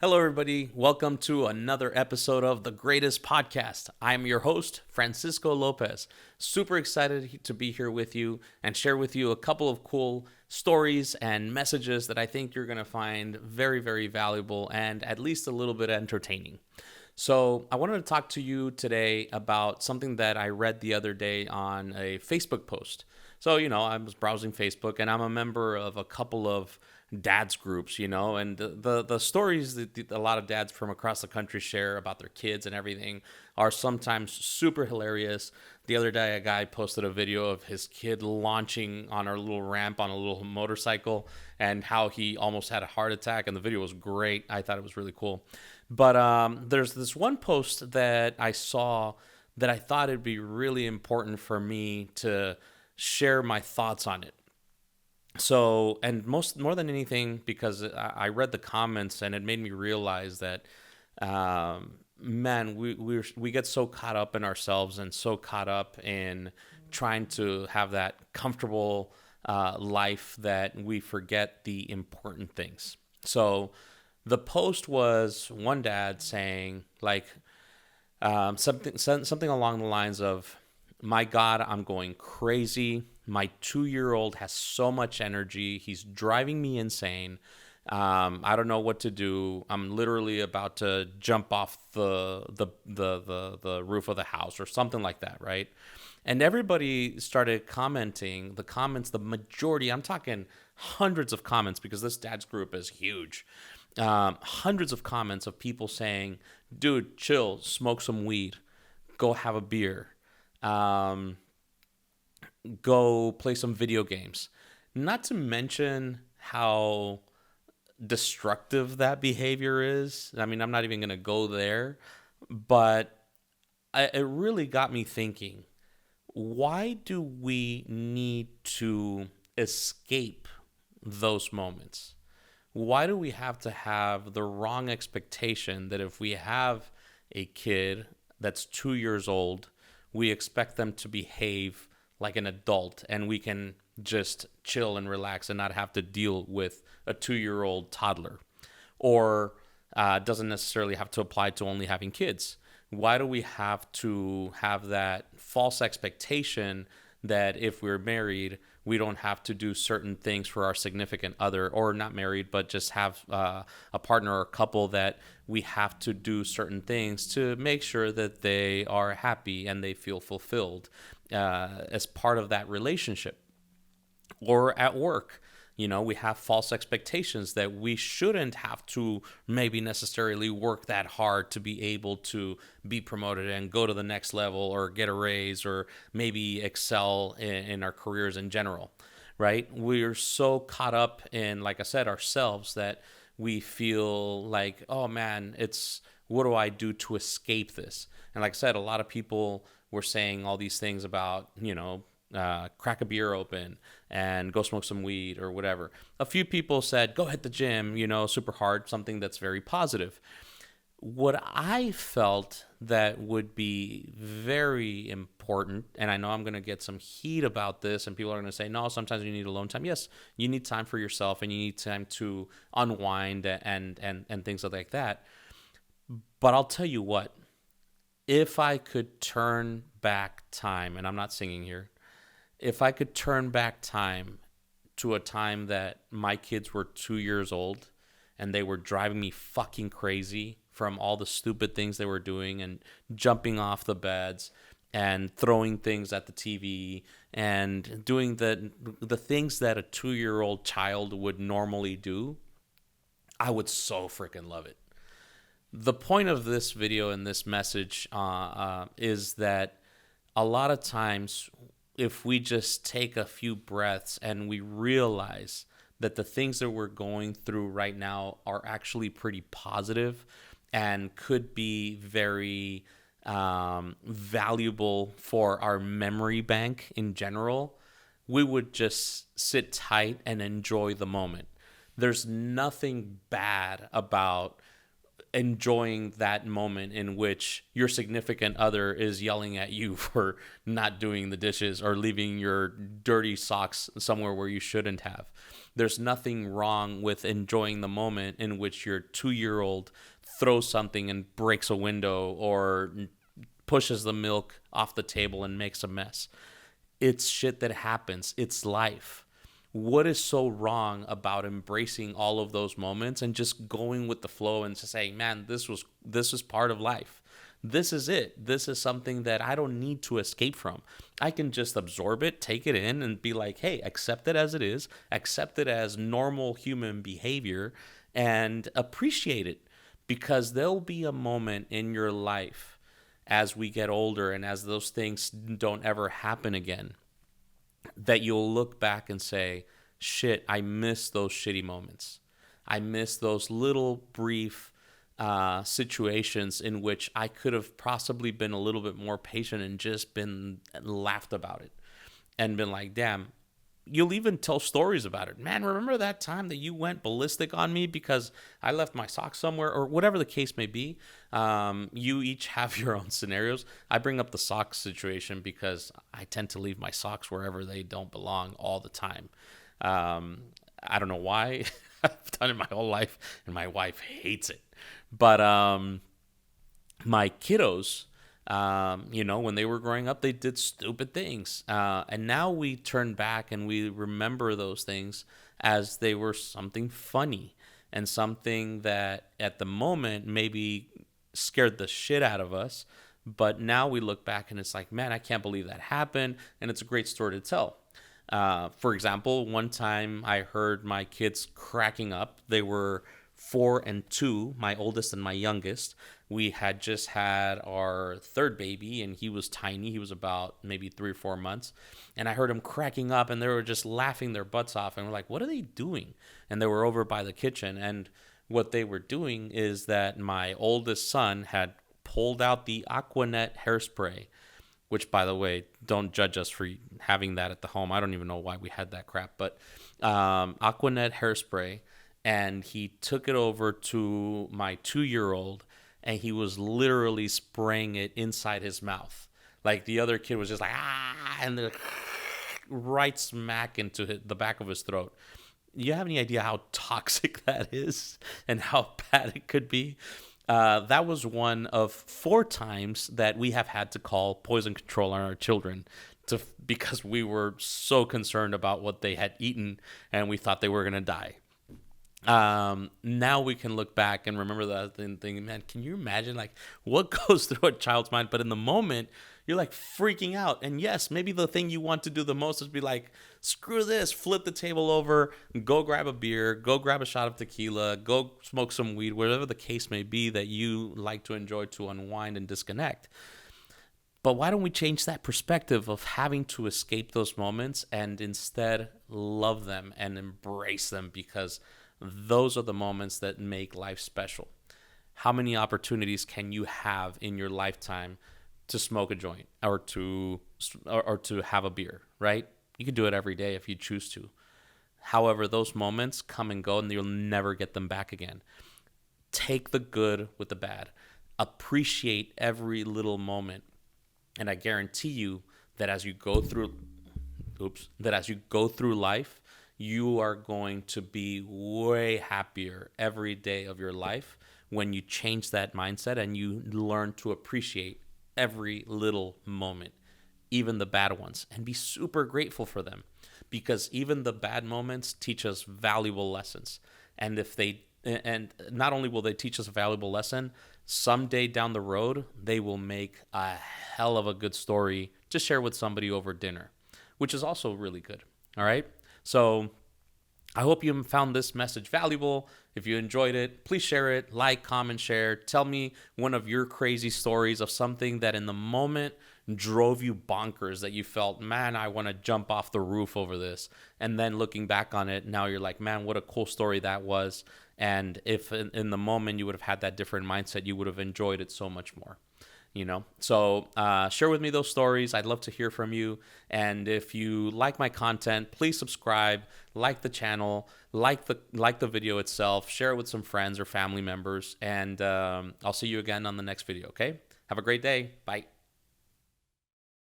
Hello, everybody. Welcome to another episode of The Greatest Podcast. I'm your host, Francisco Lopez. Super excited to be here with you and share with you a couple of cool stories and messages that I think you're going to find very, very valuable and at least a little bit entertaining. So, I wanted to talk to you today about something that I read the other day on a Facebook post. So, I was browsing Facebook and I'm a member of a couple of dads groups, and the stories that a lot of dads from across the country share about their kids and everything are sometimes super hilarious. The other day, a guy posted a video of his kid launching on a little ramp on a little motorcycle and how he almost had a heart attack, and the video was great. I thought it was really cool. But there's this one post that I saw that I thought it'd be really important for me to share my thoughts on it. So, and more than anything, because I read the comments and it made me realize that, man, we get so caught up in ourselves and so caught up in trying to have that comfortable life that we forget the important things. So, the post was one dad saying like something along the lines of, "My God, I'm going crazy. My 2-year-old has so much energy. He's driving me insane. I don't know what to do. I'm literally about to jump off the roof of the house," or something like that, right? And everybody started commenting. The comments, the majority, I'm talking hundreds of comments because this dad's group is huge. Hundreds of comments of people saying, "Dude, chill, smoke some weed, go have a beer. Go play some video games." Not to mention how destructive that behavior is. I mean, I'm not even going to go there, but it really got me thinking, why do we need to escape those moments? Why do we have to have the wrong expectation that if we have a kid that's 2 years old, we expect them to behave like an adult and we can just chill and relax and not have to deal with a 2-year-old toddler? Or doesn't necessarily have to apply to only having kids. Why do we have to have that false expectation that if we're married, we don't have to do certain things for our significant other, or not married, but just have a partner or a couple, that we have to do certain things to make sure that they are happy and they feel fulfilled as part of that relationship? Or at work, we have false expectations that we shouldn't have to maybe necessarily work that hard to be able to be promoted and go to the next level or get a raise or maybe excel in our careers in general, right? We're so caught up in, like I said, ourselves, that we feel like, oh man, what do I do to escape this? And like I said, a lot of people were saying all these things about, crack a beer open and go smoke some weed or whatever. A few people said, go hit the gym, super hard, something that's very positive. What I felt that would be very important, and I know I'm going to get some heat about this, and people are going to say, no, sometimes you need alone time. Yes, you need time for yourself, and you need time to unwind and things like that. But I'll tell you what, if I could turn back time, and I'm not singing here, if I could turn back time to a time that my kids were 2 years old and they were driving me fucking crazy from all the stupid things they were doing and jumping off the beds and throwing things at the TV and doing the things that a 2-year-old child would normally do, I would so freaking love it. The point of this video and this message is that a lot of times, if we just take a few breaths and we realize that the things that we're going through right now are actually pretty positive and could be very valuable for our memory bank in general, we would just sit tight and enjoy the moment. There's nothing bad about enjoying that moment in which your significant other is yelling at you for not doing the dishes or leaving your dirty socks somewhere where you shouldn't have. There's nothing wrong with enjoying the moment in which your 2-year-old throws something and breaks a window or pushes the milk off the table and makes a mess. It's shit that happens. It's life. What is so wrong about embracing all of those moments and just going with the flow and just saying, man, this was part of life. This is it. This is something that I don't need to escape from. I can just absorb it, take it in, and be like, hey, accept it as it is, accept it as normal human behavior, and appreciate it. Because there'll be a moment in your life as we get older and as those things don't ever happen again, that you'll look back and say, shit, I miss those shitty moments. I miss those little brief situations in which I could have possibly been a little bit more patient and just been laughed about it and been like, damn. You'll even tell stories about it. Man, remember that time that you went ballistic on me because I left my socks somewhere, or whatever the case may be. You each have your own scenarios. I bring up the socks situation because I tend to leave my socks wherever they don't belong all the time. I don't know why. I've done it my whole life, and my wife hates it. But my kiddos, when they were growing up, they did stupid things. And now we turn back and we remember those things as they were something funny and something that at the moment maybe scared the shit out of us. But now we look back and it's like, man, I can't believe that happened. And it's a great story to tell. For example, one time I heard my kids cracking up. They were 4 and 2, my oldest and my youngest. We had just had our third baby, and he was tiny. He was about maybe 3 or 4 months. And I heard them cracking up, and they were just laughing their butts off. And we're like, what are they doing? And they were over by the kitchen. And what they were doing is that my oldest son had pulled out the Aquanet hairspray, which, by the way, don't judge us for having that at the home. I don't even know why we had that crap. But Aquanet hairspray. And he took it over to my 2-year-old, and he was literally spraying it inside his mouth. Like the other kid was just like, and then right smack into the back of his throat. You have any idea how toxic that is and how bad it could be? That was one of 4 times that we have had to call poison control on our children because we were so concerned about what they had eaten and we thought they were going to die. Now we can look back and remember that and think, man, can you imagine like what goes through a child's mind? But in the moment, you're like freaking out. And yes, maybe the thing you want to do the most is be like, screw this, flip the table over, go grab a beer, go grab a shot of tequila, go smoke some weed, whatever the case may be that you like to enjoy to unwind and disconnect. But why don't we change that perspective of having to escape those moments and instead love them and embrace them, because those are the moments that make life special. How many opportunities can you have in your lifetime to smoke a joint or to have a beer, right? You can do it every day if you choose to. However, those moments come and go and you'll never get them back again. Take the good with the bad. Appreciate every little moment. And I guarantee you that as you go through life, you are going to be way happier every day of your life when you change that mindset and you learn to appreciate every little moment, even the bad ones, and be super grateful for them, because even the bad moments teach us valuable lessons. And not only will they teach us a valuable lesson, someday down the road, they will make a hell of a good story to share with somebody over dinner, which is also really good. All right. So I hope you found this message valuable. If you enjoyed it, please share it, like, comment, share. Tell me one of your crazy stories of something that in the moment drove you bonkers, that you felt, man, I want to jump off the roof over this. And then looking back on it, now you're like, man, what a cool story that was. And if in the moment you would have had that different mindset, you would have enjoyed it so much more. So share with me those stories. I'd love to hear from you. And if you like my content, please subscribe, like the channel, like the video itself, share it with some friends or family members, and I'll see you again on the next video. Okay, have a great day. Bye.